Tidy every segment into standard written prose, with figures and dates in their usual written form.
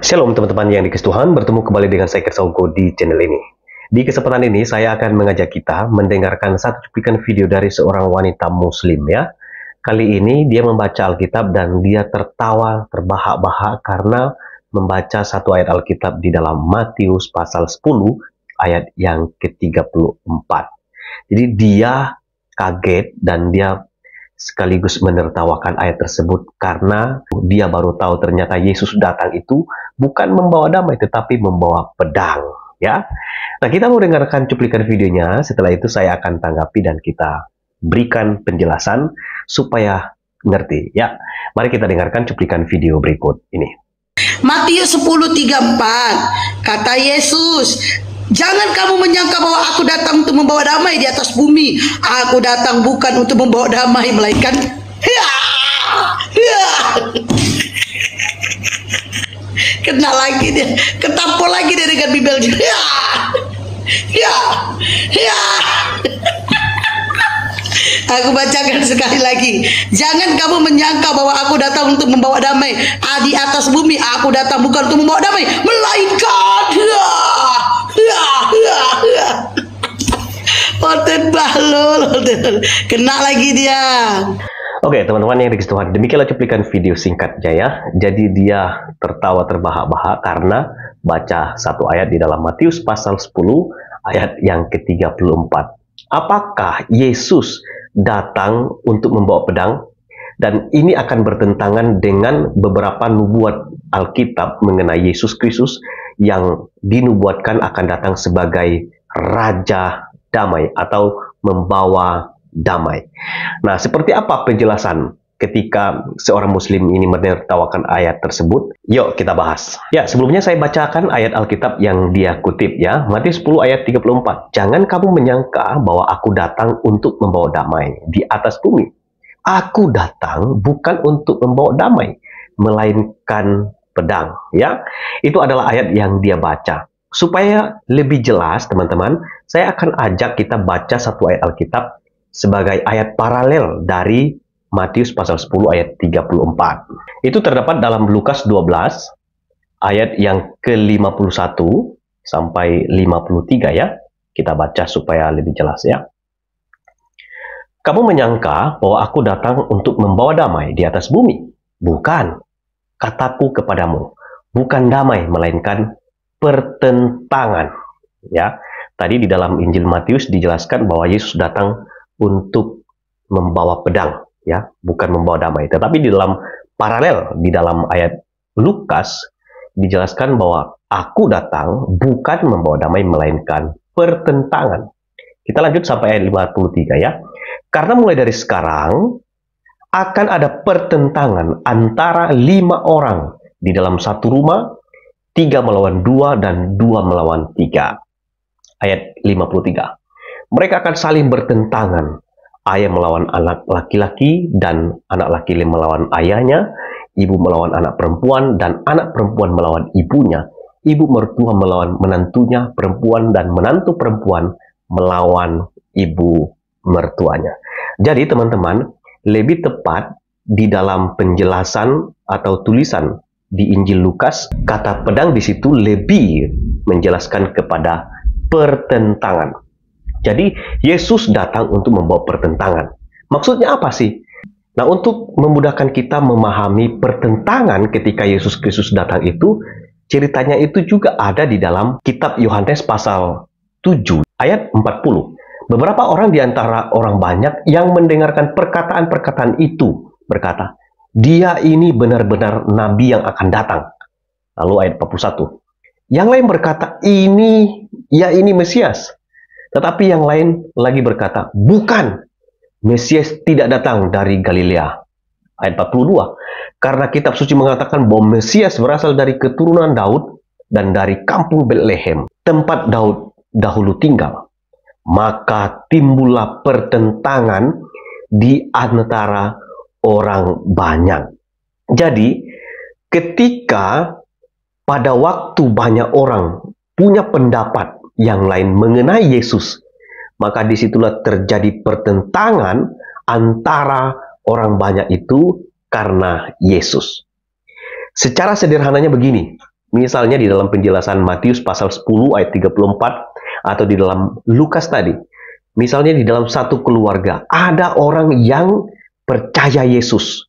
Shalom teman-teman yang dikasihi Tuhan, bertemu kembali dengan saya Kersaugo di channel ini. Di kesempatan ini saya akan mengajak kita mendengarkan satu cuplikan video dari seorang wanita muslim ya. Kali ini dia membaca Alkitab dan dia tertawa terbahak-bahak karena membaca satu ayat Alkitab di dalam Matius pasal 10 ayat yang ke-34. Jadi dia kaget dan dia sekaligus menertawakan ayat tersebut karena dia baru tahu ternyata Yesus datang itu bukan membawa damai tetapi membawa pedang ya. Nah, kita mau dengarkan cuplikan videonya, setelah itu saya akan tanggapi dan kita berikan penjelasan supaya ngerti ya. Mari kita dengarkan cuplikan video berikut ini. Matius 10:34 kata Yesus, "Jangan kamu menyangka bahwa aku datang untuk membawa damai di atas bumi. Aku datang bukan untuk membawa damai, melainkan kena lagi dia, ketampol lagi dia dengan bibelnya. Aku bacakan sekali lagi. Jangan kamu menyangka bahwa aku datang untuk membawa damai di atas bumi. Aku datang bukan untuk membawa damai, melainkan Oten balol, kena lagi dia. Oke teman-teman yang dikasihi Tuhan, demikianlah cuplikan video singkatnya ya. Jadi dia tertawa terbahak-bahak karena baca satu ayat di dalam Matius pasal 10 ayat yang ke-34. Apakah Yesus datang untuk membawa pedang? Dan ini akan bertentangan dengan beberapa nubuat Alkitab mengenai Yesus Kristus yang dinubuatkan akan datang sebagai Raja Damai atau membawa damai. Nah, seperti apa penjelasan ketika seorang muslim ini menertawakan ayat tersebut? Yuk kita bahas. Ya, sebelumnya saya bacakan ayat Alkitab yang dia kutip ya. Matius 10 ayat 34. Jangan kamu menyangka bahwa aku datang untuk membawa damai di atas bumi. Aku datang bukan untuk membawa damai, melainkan pedang. Ya, itu adalah ayat yang dia baca. Supaya lebih jelas teman-teman, saya akan ajak kita baca satu ayat Alkitab sebagai ayat paralel dari Matius pasal 10 ayat 34. Itu terdapat dalam Lukas 12 ayat yang ke-51 sampai 53 ya. Kita baca supaya lebih jelas ya. Kamu menyangka bahwa aku datang untuk membawa damai di atas bumi? Bukan. Kataku kepadamu, bukan damai melainkan pertentangan. Ya. Tadi di dalam Injil Matius dijelaskan bahwa Yesus datang untuk membawa pedang, ya, bukan membawa damai. Tetapi di dalam paralel, di dalam ayat Lukas, dijelaskan bahwa aku datang bukan membawa damai, melainkan pertentangan. Kita lanjut sampai ayat 53 ya. Karena mulai dari sekarang, akan ada pertentangan antara 5 orang di dalam satu rumah, 3 melawan 2 dan 2 melawan 3. Ayat 53. Mereka akan saling bertentangan. Ayah melawan anak laki-laki dan anak laki-laki melawan ayahnya, ibu melawan anak perempuan dan anak perempuan melawan ibunya, ibu mertua melawan menantunya perempuan dan menantu perempuan melawan ibu mertuanya. Jadi teman-teman, lebih tepat di dalam penjelasan atau tulisan di Injil Lukas, kata pedang di situ lebih menjelaskan kepada pertentangan. Jadi, Yesus datang untuk membawa pertentangan. Maksudnya apa sih? Nah, untuk memudahkan kita memahami pertentangan ketika Yesus Kristus datang itu, ceritanya itu juga ada di dalam kitab Yohanes pasal 7, ayat 40. Beberapa orang di antara orang banyak yang mendengarkan perkataan-perkataan itu berkata, "Dia ini benar-benar nabi yang akan datang." Lalu ayat 41. Yang lain berkata, ini Mesias. Tetapi yang lain lagi berkata, bukan, Mesias tidak datang dari Galilea. Ayat 42. Karena kitab suci mengatakan bahwa Mesias berasal dari keturunan Daud dan dari kampung Betlehem, tempat Daud dahulu tinggal. Maka timbullah pertentangan di antara orang banyak. Jadi, ketika pada waktu banyak orang punya pendapat yang lain mengenai Yesus, maka disitulah terjadi pertentangan antara orang banyak itu karena Yesus. Secara sederhananya begini, Misalnya di dalam penjelasan Matius pasal 10 ayat 34 atau di dalam Lukas tadi. Misalnya di dalam satu keluarga ada orang yang percaya Yesus.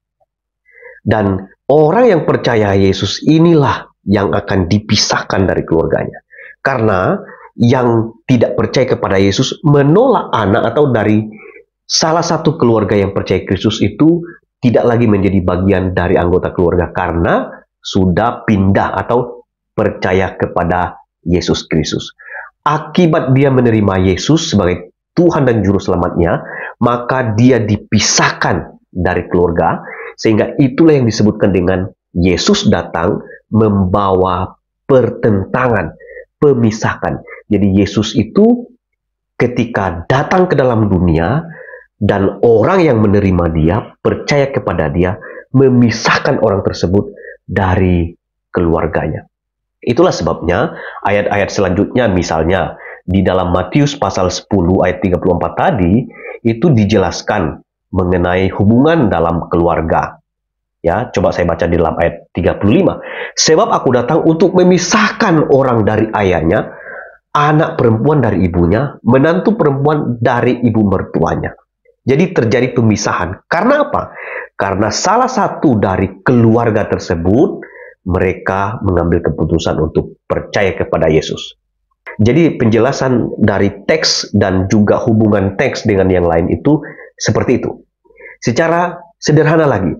Dan orang yang percaya Yesus inilah yang akan dipisahkan dari keluarganya. Karena yang tidak percaya kepada Yesus menolak anak atau dari salah satu keluarga yang percaya Kristus itu tidak lagi menjadi bagian dari anggota keluarga karena sudah pindah atau percaya kepada Yesus Kristus. Akibat dia menerima Yesus sebagai Tuhan dan Juru Selamatnya, maka dia dipisahkan dari keluarga, sehingga itulah yang disebutkan dengan Yesus datang membawa pertentangan, pemisahkan. Jadi Yesus itu ketika datang ke dalam dunia dan orang yang menerima dia, percaya kepada dia, memisahkan orang tersebut dari keluarganya. Itulah sebabnya ayat-ayat selanjutnya, misalnya di dalam Matius pasal 10 ayat 34 tadi, itu dijelaskan mengenai hubungan dalam keluarga. Ya, coba saya baca di dalam ayat 35. Sebab aku datang untuk memisahkan orang dari ayahnya, anak perempuan dari ibunya, menantu perempuan dari ibu mertuanya. Jadi terjadi pemisahan. Karena apa? Karena salah satu dari keluarga tersebut, mereka mengambil keputusan untuk percaya kepada Yesus. Jadi penjelasan dari teks dan juga hubungan teks dengan yang lain itu seperti itu. Secara sederhana lagi,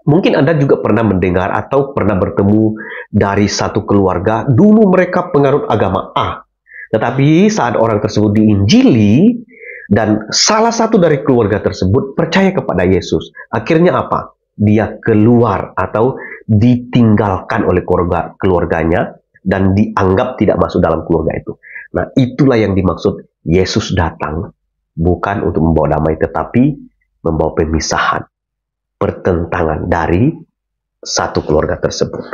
mungkin Anda juga pernah mendengar atau pernah bertemu dari satu keluarga, dulu mereka penganut agama A. Tetapi saat orang tersebut diinjili, dan salah satu dari keluarga tersebut percaya kepada Yesus, akhirnya apa? Dia keluar atau ditinggalkan oleh keluarganya dan dianggap tidak masuk dalam keluarga itu. Nah, itulah yang dimaksud Yesus datang, bukan untuk membawa damai, tetapi membawa pemisahan, pertentangan dari satu keluarga tersebut.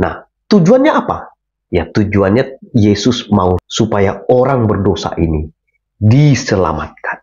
Nah, tujuannya apa? Ya, tujuannya Yesus mau supaya orang berdosa ini diselamatkan.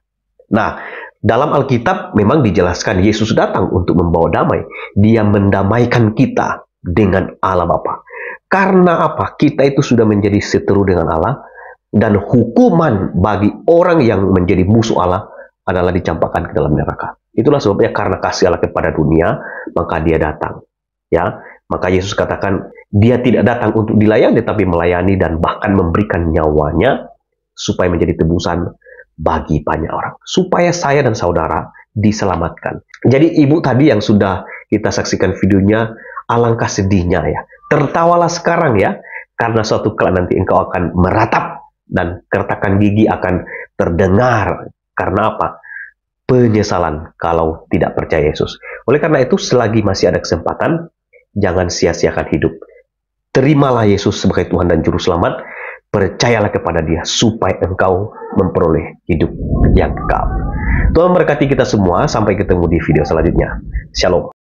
Nah, dalam Alkitab memang dijelaskan Yesus datang untuk membawa damai. Dia mendamaikan kita dengan Allah Bapa. Karena apa? Kita itu sudah menjadi seteru dengan Allah, dan hukuman bagi orang yang menjadi musuh Allah adalah dicampakkan ke dalam neraka. Itulah sebabnya karena kasih Allah kepada dunia, maka dia datang. Ya, maka Yesus katakan dia tidak datang untuk dilayani, tetapi melayani dan bahkan memberikan nyawanya supaya menjadi tebusan bagi banyak orang, supaya saya dan saudara diselamatkan. Jadi ibu tadi yang sudah kita saksikan videonya, alangkah sedihnya ya. Tertawalah sekarang ya, karena suatu kala nanti engkau akan meratap dan kertakan gigi akan terdengar. Karena apa? Penyesalan kalau tidak percaya Yesus. Oleh karena itu, selagi masih ada kesempatan, jangan sia-siakan hidup. Terimalah Yesus sebagai Tuhan dan Juru Selamat. Percayalah kepada dia supaya engkau memperoleh hidup yang kekal. Tuhan memberkati kita semua. Sampai ketemu di video selanjutnya. Shalom.